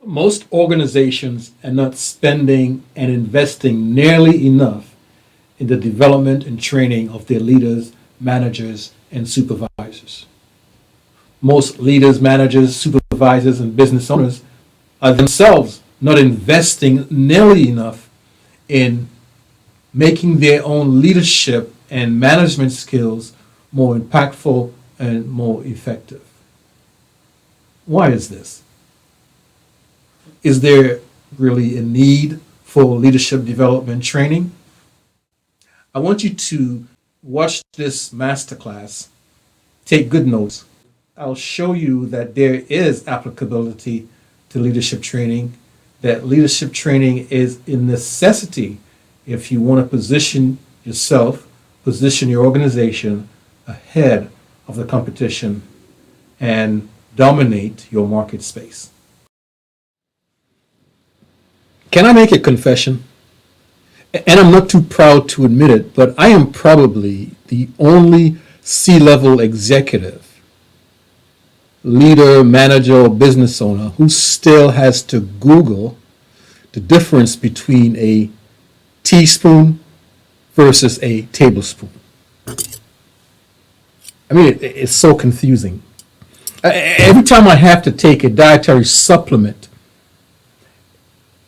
Most organizations are not spending and investing nearly enough in the development and training of their leaders, managers, and supervisors. Most leaders, managers, supervisors, and business owners are themselves not investing nearly enough in making their own leadership and management skills more impactful and more effective. Why is this? Is there really a need for leadership development training? I want you to watch this masterclass, take good notes. I'll show you that there is applicability to leadership training, that leadership training is a necessity if you want to position yourself, position your organization ahead of the competition and dominate your market space. Can I make a confession? And I'm not too proud to admit it, but I am probably the only C-level executive, leader, manager, or business owner who still has to Google the difference between a teaspoon versus a tablespoon. I mean, it's so confusing. Every time I have to take a dietary supplement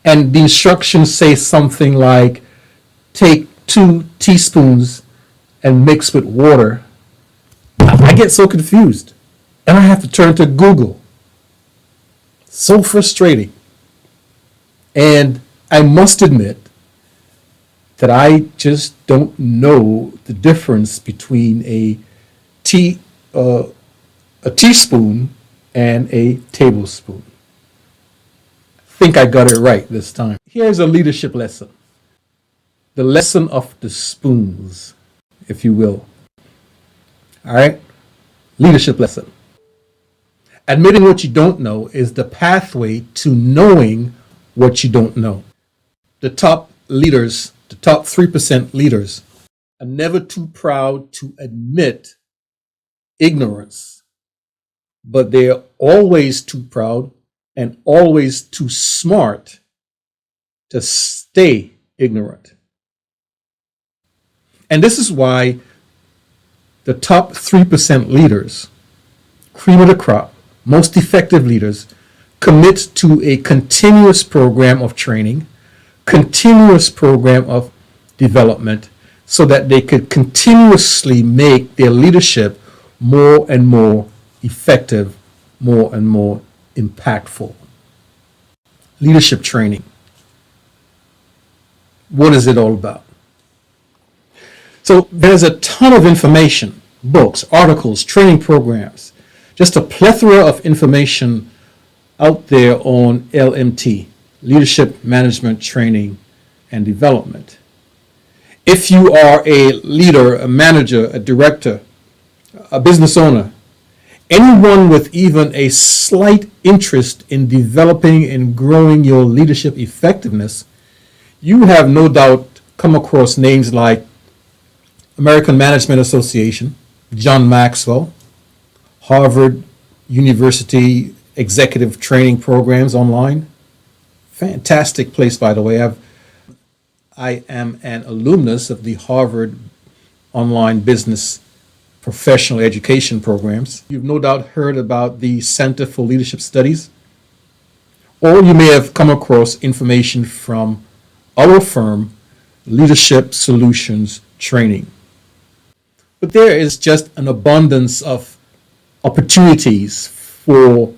and the instructions say something like, take 2 teaspoons and mix with water, I get so confused and I have to turn to Google. So frustrating. And I must admit that I just don't know the difference between a teaspoon and a tablespoon. I think I got it right this time. Here's a leadership lesson. The lesson of the spoons, if you will. All right? Leadership lesson. Admitting what you don't know is the pathway to knowing what you don't know. The top leaders, the top 3% leaders, are never too proud to admit ignorance, but they're always too proud and always too smart to stay ignorant. And this is why the top 3% leaders, cream of the crop, most effective leaders, commit to a continuous program of training, continuous program of development, so that they could continuously make their leadership more and more effective, more and more impactful. Leadership training. What is it all about? So there's a ton of information, books, articles, training programs, just a plethora of information out there on LMT, Leadership Management Training and Development. If you are a leader, a manager, a director, a business owner, anyone with even a slight interest in developing and growing your leadership effectiveness, you have no doubt come across names like American Management Association, John Maxwell, Harvard University executive training programs online. Fantastic place, by the way. I am an alumnus of the Harvard online business professional education programs. You've no doubt heard about the Center for Leadership Studies, or you may have come across information from our firm, Leadership Solutions Training. But there is just an abundance of opportunities for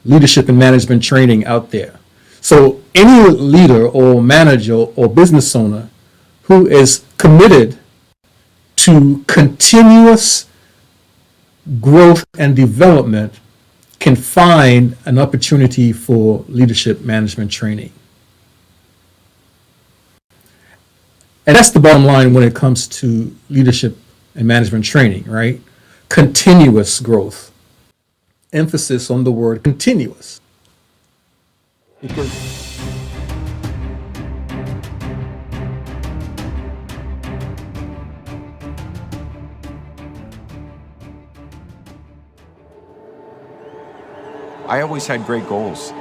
leadership and management training out there. So any leader or manager or business owner who is committed to continuous growth and development can find an opportunity for leadership management training. And that's the bottom line when it comes to leadership and management training, right? Continuous growth. Emphasis on the word continuous. Because I always had great goals.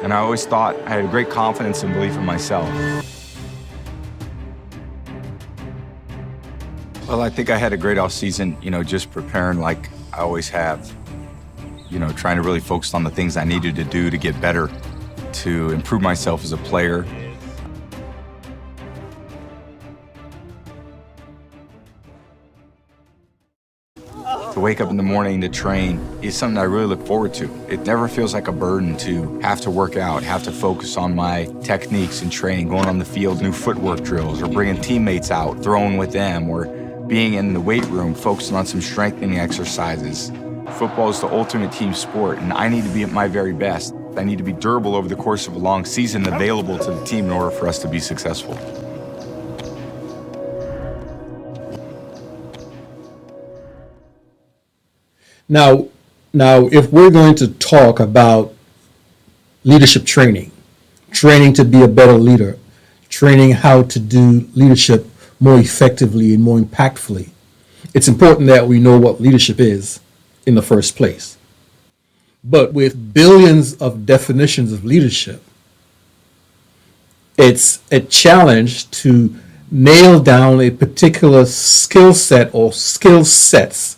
and I always thought I had great confidence and belief in myself. Well, I think I had a great off season, just preparing like I always have, trying to really focus on the things I needed to do to get better, to improve myself as a player. To wake up in the morning to train is something I really look forward to. It never feels like a burden to have to work out, have to focus on my techniques and training, going on the field, new footwork drills, or bringing teammates out, throwing with them, or being in the weight room, focusing on some strengthening exercises. Football is the ultimate team sport, and I need to be at my very best. I need to be durable over the course of a long season, available to the team in order for us to be successful. Now, if we're going to talk about leadership training, training to be a better leader, training how to do leadership more effectively and more impactfully, it's important that we know what leadership is in the first place. But with billions of definitions of leadership, it's a challenge to nail down a particular skill set or skill sets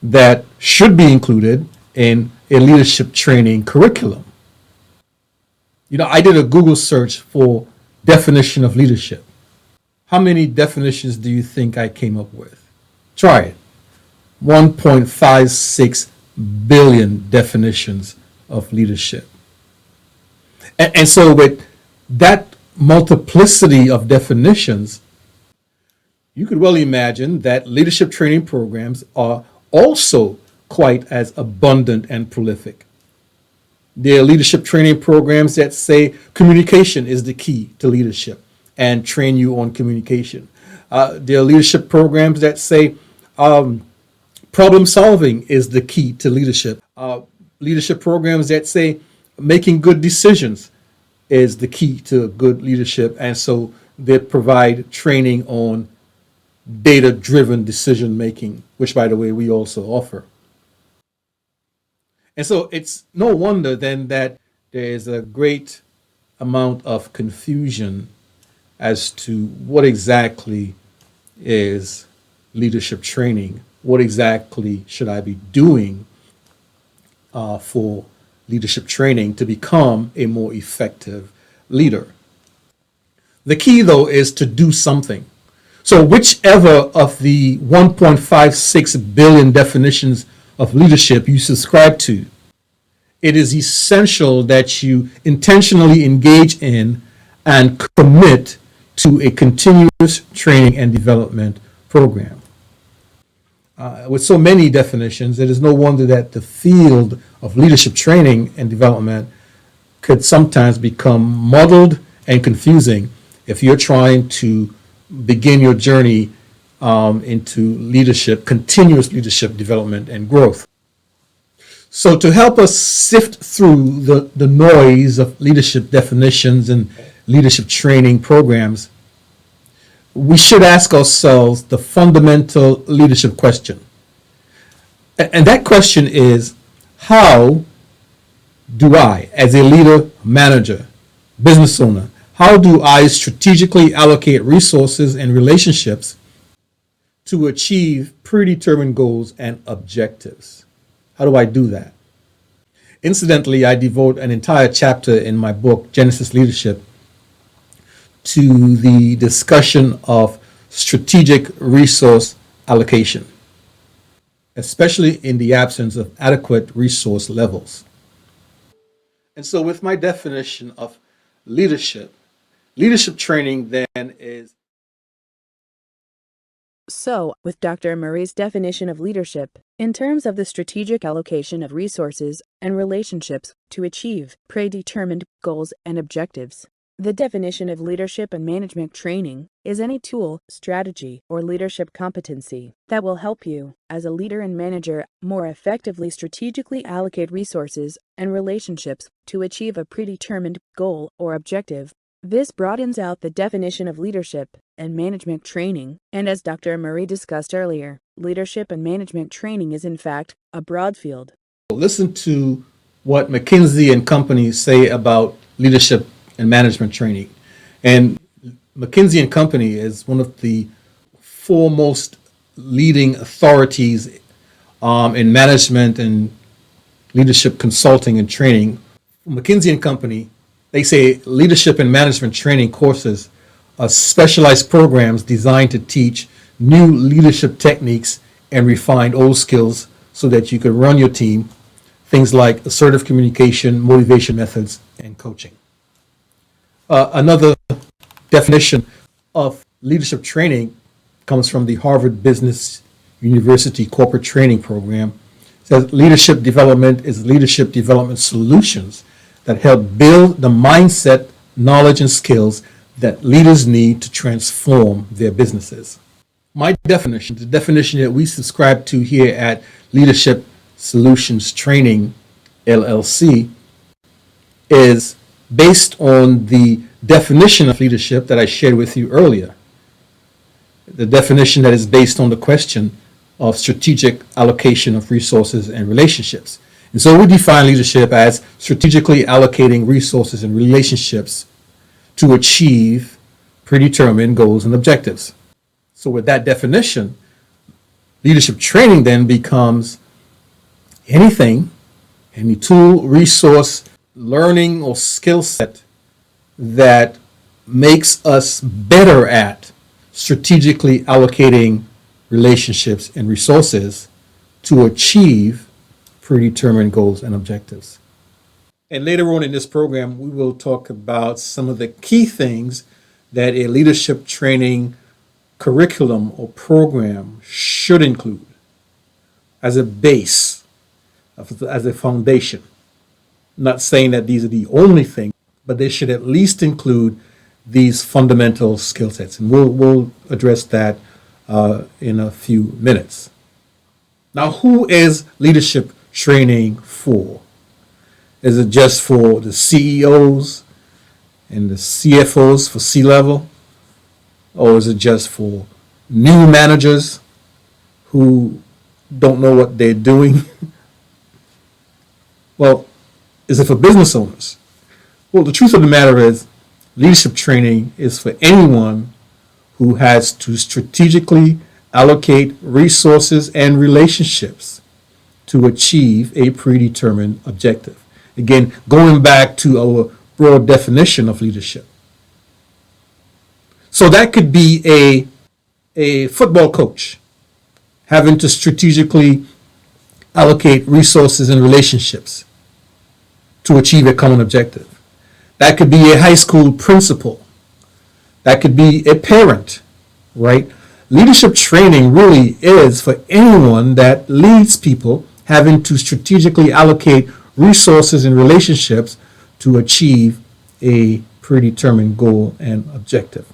that should be included in a leadership training curriculum. I did a Google search for definition of leadership. How many definitions do you think I came up with? Try it. 1.56 billion definitions of leadership. And so with that multiplicity of definitions, you could well imagine that leadership training programs are also quite as abundant and prolific. There are leadership training programs that say communication is the key to leadership and train you on communication. There are leadership programs that say problem solving is the key to leadership. Leadership programs that say making good decisions is the key to good leadership. And so they provide training on data-driven decision making, which, by the way, we also offer. And so it's no wonder then that there is a great amount of confusion as to what exactly is leadership training. What exactly should I be doing for leadership training to become a more effective leader? The key, though, is to do something. So whichever of the 1.56 billion definitions of leadership you subscribe to, it is essential that you intentionally engage in and commit to a continuous training and development program. With so many definitions, it is no wonder that the field of leadership training and development could sometimes become muddled and confusing if you're trying to begin your journey into leadership, continuous leadership development and growth. So to help us sift through the noise of leadership definitions and leadership training programs, we should ask ourselves the fundamental leadership question. And that question is, how do I, as a leader, manager, business owner, how do I strategically allocate resources and relationships to achieve predetermined goals and objectives? How do I do that? Incidentally, I devote an entire chapter in my book, Genesis Leadership, to the discussion of strategic resource allocation, especially in the absence of adequate resource levels. And so with my definition of leadership training then is. So, with Dr. Murray's definition of leadership, in terms of the strategic allocation of resources and relationships to achieve predetermined goals and objectives, the definition of leadership and management training is any tool, strategy, or leadership competency that will help you, as a leader and manager, more effectively strategically allocate resources and relationships to achieve a predetermined goal or objective. This broadens out the definition of leadership and management training, and as Dr. Murray discussed earlier, leadership and management training is in fact a broad field. Listen to what McKinsey and Company say about leadership and management training. And McKinsey and Company is one of the foremost leading authorities in management and leadership consulting and training. McKinsey and Company, they say leadership and management training courses are specialized programs designed to teach new leadership techniques and refine old skills so that you can run your team, things like assertive communication, motivation methods, and coaching. Another definition of leadership training comes from the Harvard Business University Corporate Training Program. It says leadership development is leadership development solutions that help build the mindset, knowledge, and skills that leaders need to transform their businesses. My definition, the definition that we subscribe to here at Leadership Solutions Training LLC, is based on the definition of leadership that I shared with you earlier. The definition that is based on the question of strategic allocation of resources and relationships. And so we define leadership as strategically allocating resources and relationships to achieve predetermined goals and objectives. So with that definition, leadership training then becomes anything, any tool, resource, learning, or skill set that makes us better at strategically allocating relationships and resources to achieve predetermined goals and objectives. And later on in this program, we will talk about some of the key things that a leadership training curriculum or program should include as a base, as a foundation. I'm not saying that these are the only things, but they should at least include these fundamental skill sets. And we'll address that in a few minutes. Now, who is leadership training for? Is it just for the CEOs and the CFOs for C-level? Or is it just for new managers who don't know what they're doing? Well, is it for business owners? Well, the truth of the matter is, leadership training is for anyone who has to strategically allocate resources and relationships to achieve a predetermined objective. Again, going back to our broad definition of leadership. So that could be a football coach having to strategically allocate resources and relationships to achieve a common objective. That could be a high school principal. That could be a parent, right? Leadership training really is for anyone that leads people having to strategically allocate resources and relationships to achieve a predetermined goal and objective.